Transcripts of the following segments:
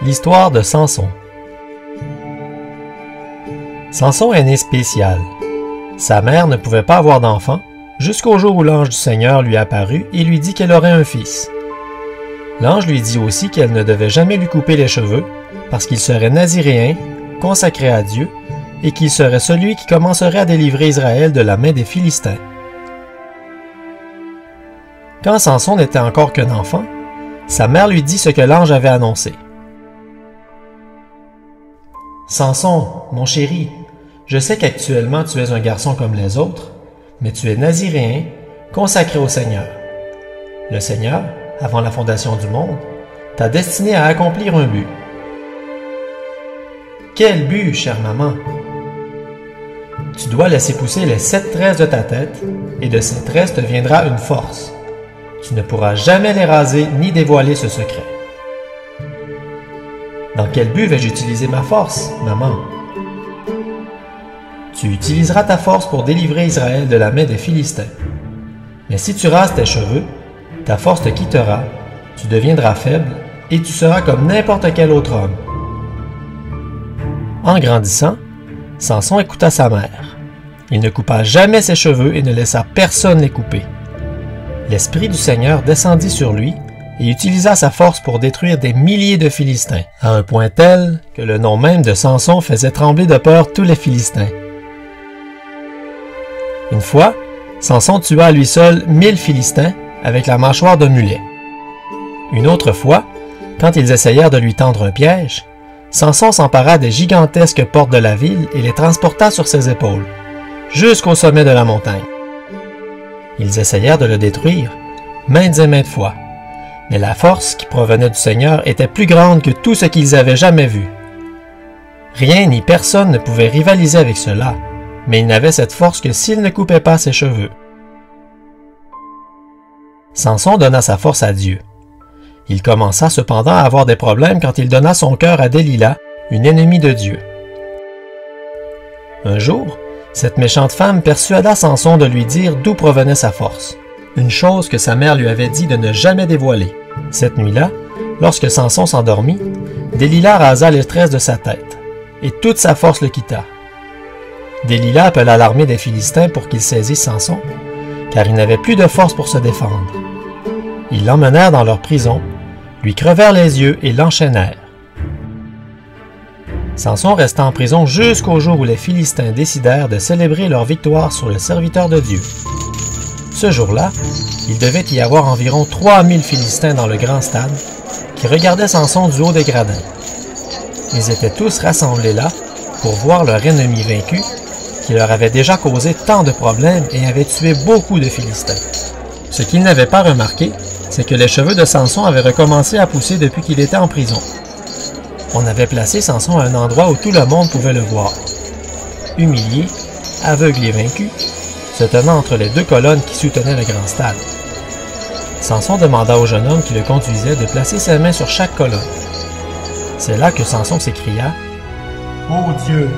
L'histoire de Samson. Samson est né spécial. Sa mère ne pouvait pas avoir d'enfant, jusqu'au jour où l'ange du Seigneur lui apparut et lui dit qu'elle aurait un fils. L'ange lui dit aussi qu'elle ne devait jamais lui couper les cheveux, parce qu'il serait naziréen, consacré à Dieu, et qu'il serait celui qui commencerait à délivrer Israël de la main des Philistins. Quand Samson n'était encore qu'un enfant, sa mère lui dit ce que l'ange avait annoncé. « Samson, mon chéri, je sais qu'actuellement tu es un garçon comme les autres, mais tu es naziréen, consacré au Seigneur. Le Seigneur, avant la fondation du monde, t'a destiné à accomplir un but. » « Quel but, chère maman? » « Tu dois laisser pousser les 7 tresses de ta tête, et de ces tresses te viendra une force. Tu ne pourras jamais les raser ni dévoiler ce secret. » « Dans quel but vais-je utiliser ma force, maman? » « Tu utiliseras ta force pour délivrer Israël de la main des Philistins. Mais si tu rases tes cheveux, ta force te quittera, tu deviendras faible, et tu seras comme n'importe quel autre homme. » En grandissant, Samson écouta sa mère. Il ne coupa jamais ses cheveux et ne laissa personne les couper. L'Esprit du Seigneur descendit sur lui et utilisa sa force pour détruire des milliers de Philistins, à un point tel que le nom même de Samson faisait trembler de peur tous les Philistins. Une fois, Samson tua à lui seul 1000 Philistins avec la mâchoire d'un mulet. Une autre fois, quand ils essayèrent de lui tendre un piège, Samson s'empara des gigantesques portes de la ville et les transporta sur ses épaules, jusqu'au sommet de la montagne. Ils essayèrent de le détruire, maintes et maintes fois, mais la force qui provenait du Seigneur était plus grande que tout ce qu'ils avaient jamais vu. Rien ni personne ne pouvait rivaliser avec cela, mais il n'avait cette force que s'il ne coupait pas ses cheveux. Samson donna sa force à Dieu. Il commença cependant à avoir des problèmes quand il donna son cœur à Delilah, une ennemie de Dieu. Un jour, cette méchante femme persuada Samson de lui dire d'où provenait sa force, une chose que sa mère lui avait dit de ne jamais dévoiler. Cette nuit-là, lorsque Samson s'endormit, Delilah rasa les tresses de sa tête, et toute sa force le quitta. Delilah appela l'armée des Philistins pour qu'ils saisissent Samson, car il n'avait plus de force pour se défendre. Ils l'emmenèrent dans leur prison, lui crevèrent les yeux et l'enchaînèrent. Samson resta en prison jusqu'au jour où les Philistins décidèrent de célébrer leur victoire sur le serviteur de Dieu. Ce jour-là, il devait y avoir environ 3000 Philistins dans le grand stade qui regardaient Samson du haut des gradins. Ils étaient tous rassemblés là pour voir leur ennemi vaincu qui leur avait déjà causé tant de problèmes et avait tué beaucoup de Philistins. Ce qu'ils n'avaient pas remarqué, c'est que les cheveux de Samson avaient recommencé à pousser depuis qu'il était en prison. On avait placé Samson à un endroit où tout le monde pouvait le voir. Humilié, aveugle et vaincu, se tenant entre les 2 colonnes qui soutenaient le grand stade. Samson demanda au jeune homme qui le conduisait de placer ses mains sur chaque colonne. C'est là que Samson s'écria « Ô Dieu,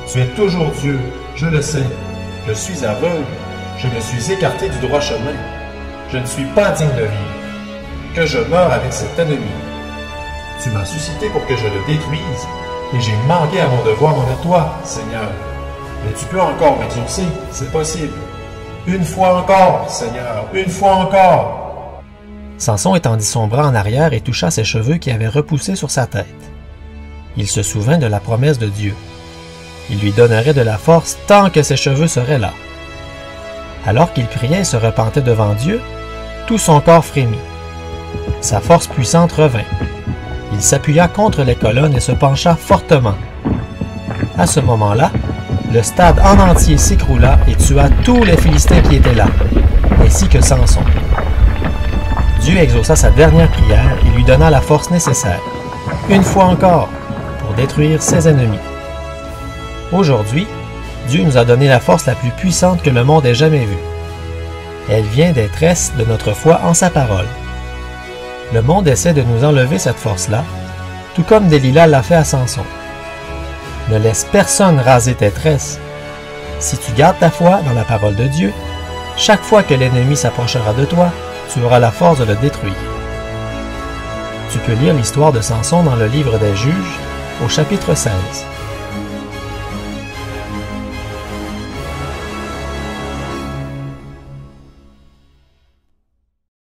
tu es toujours Dieu, je le sais. Je suis aveugle, je me suis écarté du droit chemin. Je ne suis pas digne de vivre. Que je meure avec cet ennemi. Tu m'as suscité pour que je le détruise, et j'ai manqué à mon devoir envers toi, Seigneur. Mais tu peux encore m'exaucer, c'est possible. Une fois encore, Seigneur, une fois encore. » Samson étendit son bras en arrière et toucha ses cheveux qui avaient repoussé sur sa tête. Il se souvint de la promesse de Dieu. Il lui donnerait de la force tant que ses cheveux seraient là. Alors qu'il priait et se repentait devant Dieu, tout son corps frémit. Sa force puissante revint. Il s'appuya contre les colonnes et se pencha fortement. À ce moment-là, le stade en entier s'écroula et tua tous les Philistins qui étaient là, ainsi que Samson. Dieu exauça sa dernière prière et lui donna la force nécessaire, une fois encore, pour détruire ses ennemis. Aujourd'hui, Dieu nous a donné la force la plus puissante que le monde ait jamais vue. Elle vient des tresses de notre foi en sa parole. Le monde essaie de nous enlever cette force-là, tout comme Delilah l'a fait à Samson. Ne laisse personne raser tes tresses. Si tu gardes ta foi dans la parole de Dieu, chaque fois que l'ennemi s'approchera de toi, tu auras la force de le détruire. Tu peux lire l'histoire de Samson dans le livre des Juges, au chapitre 16.